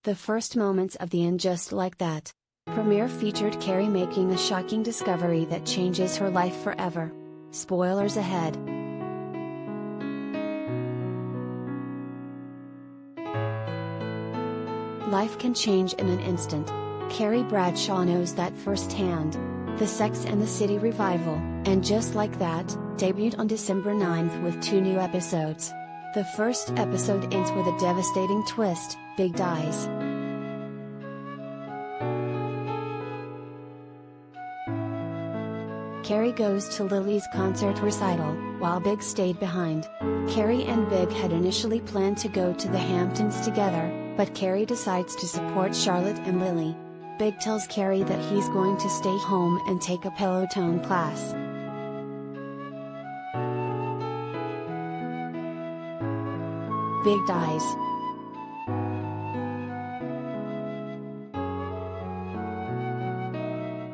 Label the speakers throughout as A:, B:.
A: The first moments of the end Just Like That premiere featured Carrie making a shocking discovery that changes her life forever. Spoilers ahead. Life can change in an instant. Carrie Bradshaw knows that firsthand. The Sex and the City revival, and Just Like That, debuted on December 9th with 2 new episodes. The first episode ends with a devastating twist: Big dies. Carrie goes to Lily's concert recital, while Big stayed behind. Carrie and Big had initially planned to go to the Hamptons together, but Carrie decides to support Charlotte and Lily. Big tells Carrie that he's going to stay home and take a Peloton class. Big dies.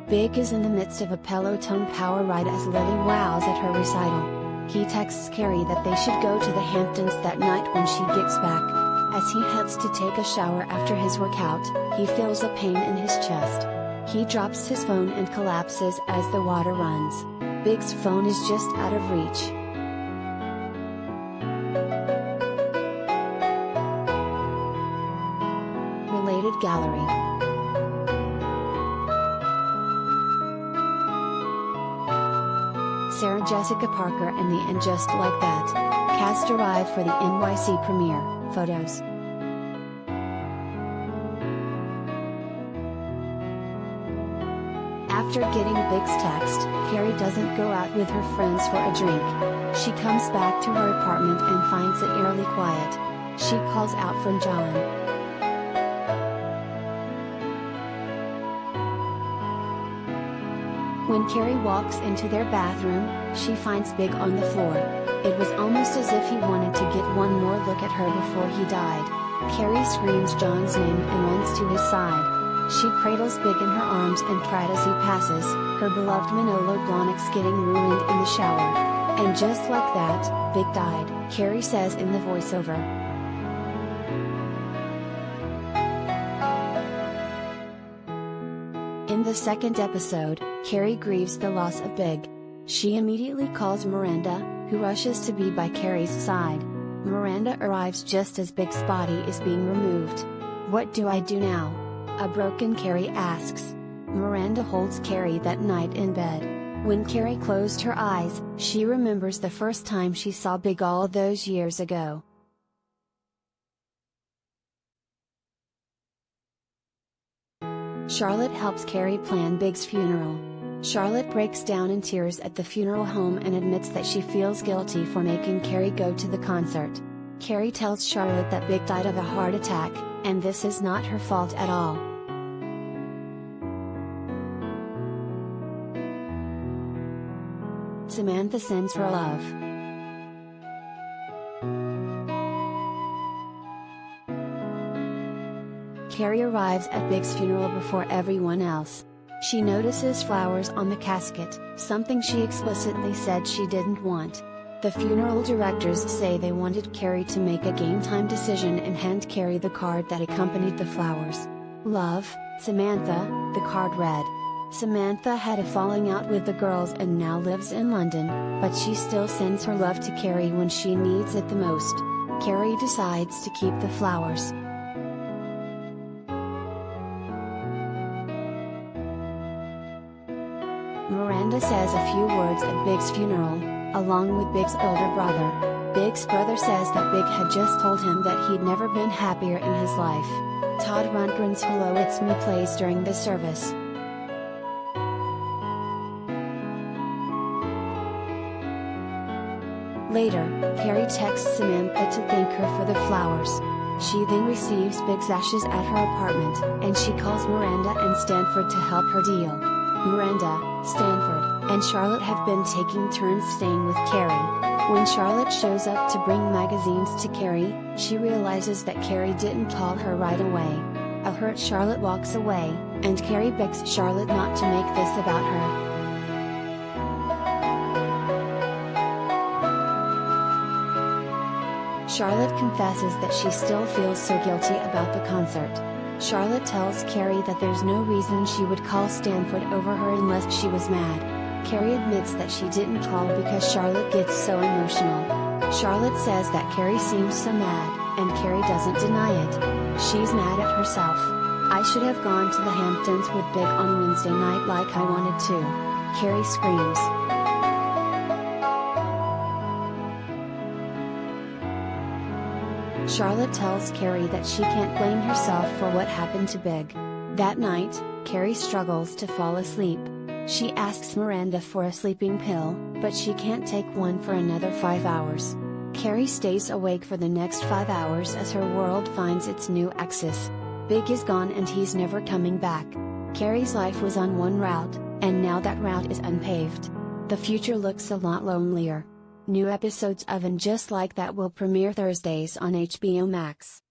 A: Big is in the midst of a Peloton power ride as Lily wows at her recital. He texts Carrie that they should go to the Hamptons that night when she gets back. As he heads to take a shower after his workout, he feels a pain in his chest. He drops his phone and collapses as the water runs. Big's phone is just out of reach. Related gallery. Sarah Jessica Parker and the And Just Like That cast arrived for the NYC premiere. Photos. After getting Big's text, Carrie doesn't go out with her friends for a drink. She comes back to her apartment and finds it eerily quiet. She calls out for John. When Carrie walks into their bathroom, she finds Big on the floor. It was almost as if he wanted to get one more look at her before he died. Carrie screams John's name and runs to his side. She cradles Big in her arms and cries as he passes, her beloved Manolo Blahnik's getting ruined in the shower. And just like that, Big died, Carrie says in the voiceover. In the second episode, Carrie grieves the loss of Big. She immediately calls Miranda, who rushes to be by Carrie's side. Miranda arrives just as Big's body is being removed. "What do I do now?" a broken Carrie asks. Miranda holds Carrie that night in bed. When Carrie closed her eyes, she remembers the first time she saw Big all those years ago. Charlotte helps Carrie plan Big's funeral. Charlotte breaks down in tears at the funeral home and admits that she feels guilty for making Carrie go to the concert. Carrie tells Charlotte that Big died of a heart attack, and this is not her fault at all. Samantha sends her love. Carrie arrives at Big's funeral before everyone else. She notices flowers on the casket, something she explicitly said she didn't want. The funeral directors say they wanted Carrie to make a game-time decision and hand Carrie the card that accompanied the flowers. "Love, Samantha," the card read. Samantha had a falling out with the girls and now lives in London, but she still sends her love to Carrie when she needs it the most. Carrie decides to keep the flowers. Miranda says a few words at Big's funeral, along with Big's older brother. Big's brother says that Big had just told him that he'd never been happier in his life. Todd Rundgren's Hello It's Me plays during the service. Later, Carrie texts Samantha to thank her for the flowers. She then receives Big's ashes at her apartment, and she calls Miranda and Stanford to help her deal. Miranda, Stanford, and Charlotte have been taking turns staying with Carrie. When Charlotte shows up to bring magazines to Carrie, she realizes that Carrie didn't call her right away. A hurt Charlotte walks away, and Carrie begs Charlotte not to make this about her. Charlotte confesses that she still feels so guilty about the concert. Charlotte tells Carrie that there's no reason she would call Stanford over her unless she was mad. Carrie admits that she didn't call because Charlotte gets so emotional. Charlotte says that Carrie seems so mad, and Carrie doesn't deny it. She's mad at herself. "I should have gone to the Hamptons with Big on Wednesday night like I wanted to," Carrie screams. Charlotte tells Carrie that she can't blame herself for what happened to Big. That night, Carrie struggles to fall asleep. She asks Miranda for a sleeping pill, but she can't take one for another 5 hours. Carrie stays awake for the next 5 hours as her world finds its new axis. Big is gone and he's never coming back. Carrie's life was on one route, and now that route is unpaved. The future looks a lot lonelier. New episodes of And Just Like That will premiere Thursdays on HBO Max.